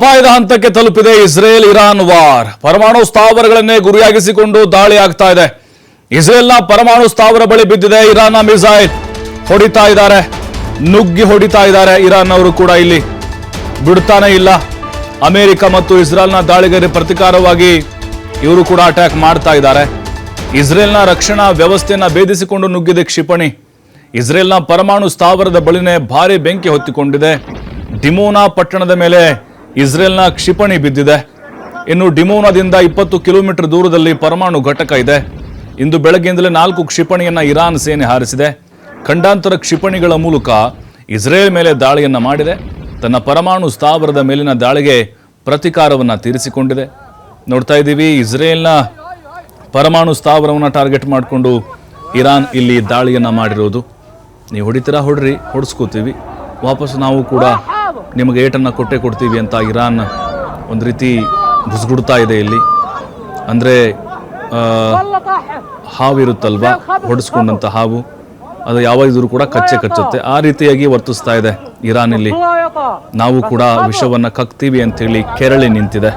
ಅಪಾಯದ ಹಂತಕ್ಕೆ ತಲುಪಿದೆ ಇಸ್ರೇಲ್ ಇರಾನ್ ವಾರ್. ಪರಮಾಣು ಸ್ಥಾವರಗಳನ್ನೇ ಗುರಿಯಾಗಿಸಿಕೊಂಡು ದಾಳಿ ಆಗ್ತಾ ಇದೆ. ಇಸ್ರೇಲ್ನ ಪರಮಾಣು ಸ್ಥಾವರ ಬಳಿ ಬಿದ್ದಿದೆ ಇರಾನ್ನ ಮಿಸೈಲ್. ಹೊಡಿತಾ ಇದ್ದಾರೆ, ನುಗ್ಗಿ ಹೊಡಿತಾ ಇದ್ದಾರೆ. ಇರಾನ್ ಅವರು ಕೂಡ ಇಲ್ಲಿ ಬಿಡ್ತಾನೆ ಇಲ್ಲ. ಅಮೆರಿಕ ಮತ್ತು ಇಸ್ರೇಲ್ನ ದಾಳಿಗೆ ಪ್ರತಿಕಾರವಾಗಿ ಇವರು ಕೂಡ ಅಟ್ಯಾಕ್ ಮಾಡ್ತಾ ಇದ್ದಾರೆ. ಇಸ್ರೇಲ್ನ ರಕ್ಷಣಾ ವ್ಯವಸ್ಥೆಯನ್ನ ಭೇದಿಸಿಕೊಂಡು ನುಗ್ಗಿದೆ ಕ್ಷಿಪಣಿ. ಇಸ್ರೇಲ್ನ ಪರಮಾಣು ಸ್ಥಾವರದ ಬಳಿನೇ ಭಾರಿ ಬೆಂಕಿ ಹೊತ್ತಿಕೊಂಡಿದೆ. ಡಿಮೋನಾ ಪಟ್ಟಣದ ಮೇಲೆ ಇಸ್ರೇಲ್ನ ಕ್ಷಿಪಣಿ ಬಿದ್ದಿದೆ. ಇನ್ನು ಡಿಮೋನಾದಿಂದ 20 ಕಿಲೋಮೀಟರ್ ದೂರದಲ್ಲಿ ಪರಮಾಣು ಘಟಕ ಇದೆ. ಇಂದು ಬೆಳಗ್ಗೆಯಿಂದಲೇ 4 ಕ್ಷಿಪಣಿಯನ್ನ ಇರಾನ್ ಸೇನೆ ಹಾರಿಸಿದೆ. ಖಂಡಾಂತರ ಕ್ಷಿಪಣಿಗಳ ಮೂಲಕ ಇಸ್ರೇಲ್ ಮೇಲೆ ದಾಳಿಯನ್ನ ಮಾಡಿದೆ. ತನ್ನ ಪರಮಾಣು ಸ್ಥಾವರದ ಮೇಲಿನ ದಾಳಿಗೆ ಪ್ರತಿಕಾರವನ್ನ ತೀರಿಸಿಕೊಂಡಿದೆ. ನೋಡ್ತಾ ಇದ್ದೀವಿ, ಇಸ್ರೇಲ್ನ ಪರಮಾಣು ಸ್ಥಾವರವನ್ನು ಟಾರ್ಗೆಟ್ ಮಾಡಿಕೊಂಡು ಇರಾನ್ ಇಲ್ಲಿ ದಾಳಿಯನ್ನ ಮಾಡಿರೋದು. ನೀವು ಹೊಡಿತೀರಾ, ಹೊಡ್ರಿ, ಹೊಡೆಸ್ಕೋತೀವಿ, ವಾಪಸ್ ನಾವು ಕೂಡ ನಿಮಗೆ ಏಟನ್ನು ಕೊಡ್ತೀವಿ ಅಂತ ಇರಾನ್ ಒಂದು ರೀತಿ ಬುಸ್ಗುಡ್ತಾ ಇದೆ. ಇಲ್ಲಿ ಅಂದರೆ ಹಾವಿರುತ್ತಲ್ವಾ, ಹೊಡೆಸ್ಕೊಂಡಂಥ ಹಾವು, ಅದು ಯಾವಾಗಿದ್ರೂ ಕೂಡ ಕಚ್ಚುತ್ತೆ. ಆ ರೀತಿಯಾಗಿ ವರ್ತಿಸ್ತಾ ಇದೆ ಇರಾನ್. ಇಲ್ಲಿ ನಾವು ಕೂಡ ವಿಷವನ್ನು ಕಕ್ತೀವಿ ಅಂತೇಳಿ ಕೆರಳಿ ನಿಂತಿದೆ.